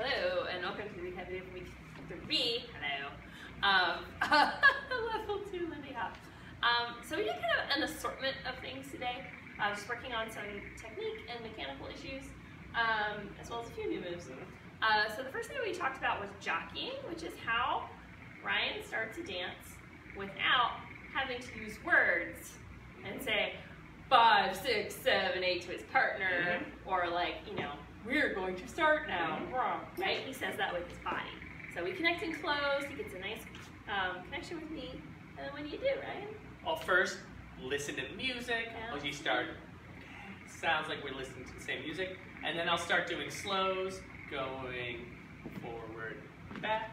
Hello, and welcome to the recap video for week 3. Level 2 Lindy Hop. So we did kind of an assortment of things today. Just working on some technique and mechanical issues, as well as a few new moves. So the first thing we talked about was jockeying, which is how Ryan starts a dance without having to use words and say 5, 6, 7, 8 to his partner, or like, you know, we're going to start now, right? He says that with his body. So we connect in close, he gets a nice connection with me, and then what do you do, Ryan? Well, first, listen to the music. As you start, sounds like we're listening to the same music, and then I'll start doing slows, going forward, back,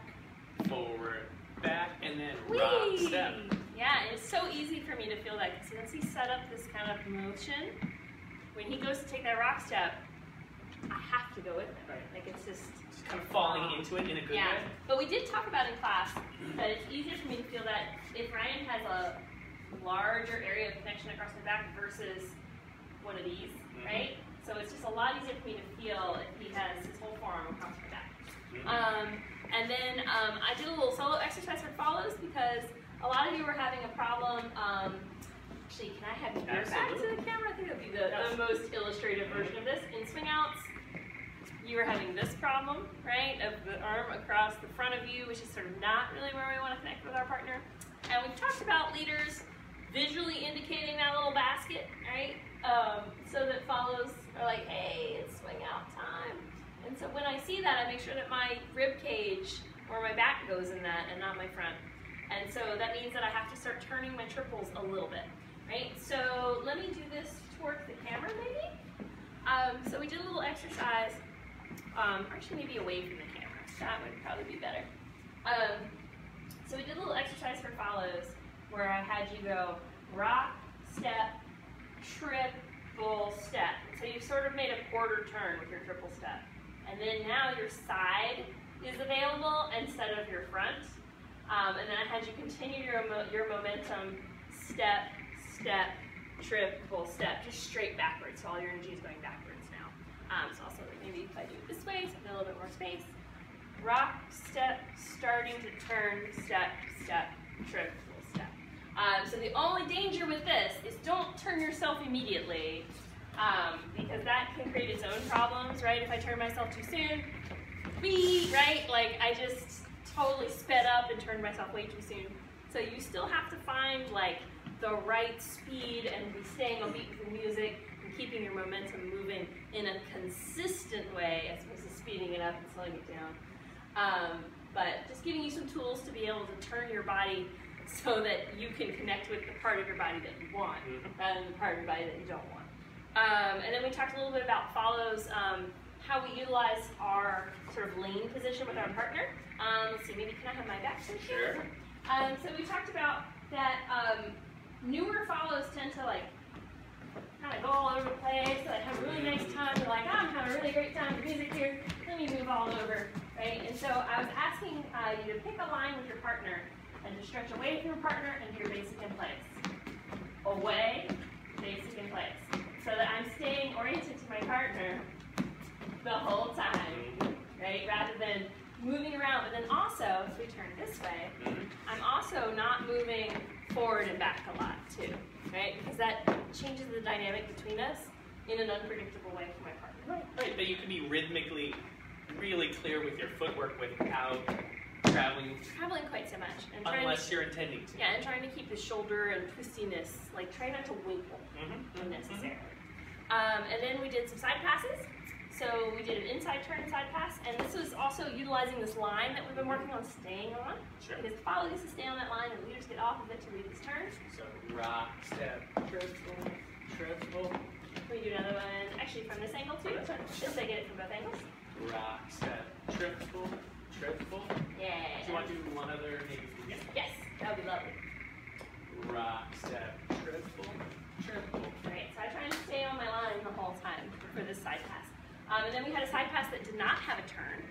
and then rock step. Yeah, it's so easy for me to feel that, because once he set up this kind of motion, when he goes to take that rock step, I have to go with him. Right. Like it's just kind of falling into it in a good way. But we did talk about in class that it's easier for me to feel that if Ryan has a larger area of connection across my back versus one of these, right? So it's just a lot easier for me to feel if he has his whole forearm across my back. And then I did a little solo exercise for follows because a lot of you were having a problem. Actually, can I have your back to the camera? I think that would be the most illustrative version of this. In swing outs, you were having this problem, right, of the arm across the front of you, which is sort of not really where we want to connect with our partner. And we've talked about leaders visually indicating that little basket, right, so that follows are like, hey, it's swing out time. And so when I see that, I make sure that my rib cage or my back goes in that and not my front. And so that means that I have to start turning my triples a little bit, right? So let me do this towards the camera maybe. So we did a little exercise, actually maybe away from the camera. That would probably be better. So we did a little exercise for follows where I had you go rock, step, triple step. So you sort of made a quarter turn with your triple step. And then now your side is available instead of your front. And then I had you continue your momentum, step, step, triple step, just straight backwards. So all your energy is going backwards now. So also maybe if I do it this way, so I get a little bit more space. Rock, step, starting to turn, step, step, triple step. So the only danger with this is don't turn yourself immediately, because that can create its own problems, right? If I turn myself too soon, right? Like I just totally sped up and turned myself way too soon. So you still have to find like the right speed and be staying on beat with the music and keeping your momentum moving in a consistent way as opposed to speeding it up and slowing it down. But just giving you some tools to be able to turn your body so that you can connect with the part of your body that you want rather than the part of your body that you don't want. And then we talked a little bit about follows, how we utilize our sort of lane position with our partner. Let's see, maybe can I have my back to the camera? Sure. So we talked about that newer follows tend to like kind of go all over the place. So they have a really nice time. They're like, oh, I'm having a really great time with music here. Let me move all over, right? And so I was asking you to pick a line with your partner and to stretch away from your partner and do your basic in place. Away, basic in place. So that I'm staying oriented to my partner the whole time, right? Rather than moving around. But then also, if we turn this way, I'm also not moving forward and back a lot too, right? Because that changes the dynamic between us in an unpredictable way for my partner. Right, but you can be rhythmically really clear with your footwork without traveling quite so much. And unless you're intending to. Yeah, and trying to keep the shoulder and twistiness, like try not to winkle unnecessarily. And then we did some side passes. So we did an inside turn, side pass, and this was also utilizing this line that we've been working on staying on. Sure. Because the follow gets to stay on that line and leaders get off of it to lead his turns. So rock, step, triple. Can we do another one? Actually from this angle too? Just so I get it from both angles. Rock, step, triple. Yeah. Do you want to do one other maybe? Yes, that would be lovely. Rock, step, triple. Right, so I try and stay on my line the whole time for this side pass. And then we had a side pass that did not have a turn.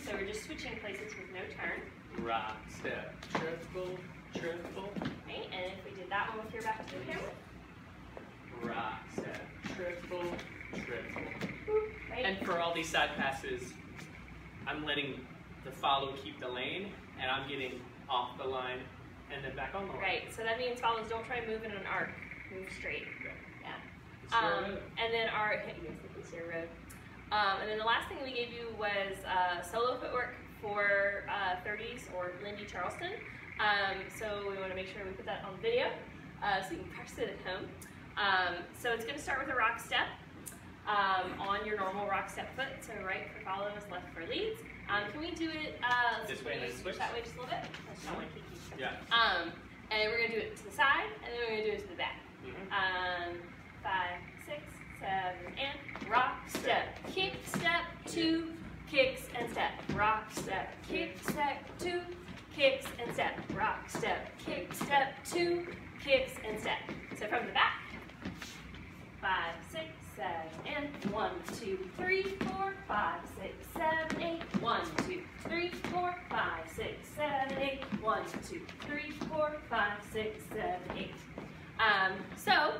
So we're just switching places with no turn. Rock, step, triple. Right, and if we did that one with your back to the camera. Rock, step, triple. Right. And for all these side passes, I'm letting the follow keep the lane, and I'm getting off the line and then back on the line. Right, so that means follows don't try to move in an arc. Move straight. Okay. Yeah. It's your road. And then yes, it is your road. And then the last thing we gave you was solo footwork for 30s or Lindy Charleston. So we want to make sure we put that on video so you can practice it at home. So it's going to start with a rock step on your normal rock step foot. So right for follows, left for leads. Can we do it This way and then switch? that way just a little bit? That's not like kiki. Yeah. And we're going to do it to the side, and then we're going to do it to the back. 5, 6, 7, and rock, step, kick, step, 2, kicks, and step. Rock, step, kick, step, 2, kicks, and step. Rock, step, kick, step, 2, kicks, and step. So from the back, 5, 6, 7, and 1, 2, 3, 4, 5, 6, 7, 8. 1, 2, 3, 4, 5, 6, 7, 8. 1, 2, 3, 4, 5, 6, 7, 8. So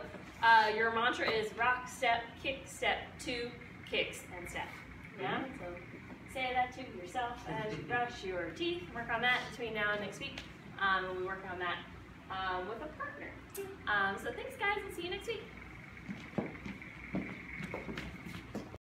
your mantra is rock, step, kick, step, 2, kicks, and step. Yeah. So say that to yourself as you brush your teeth. Work on that between now and next week. We'll be working on that with a partner. So thanks, guys, and see you next week.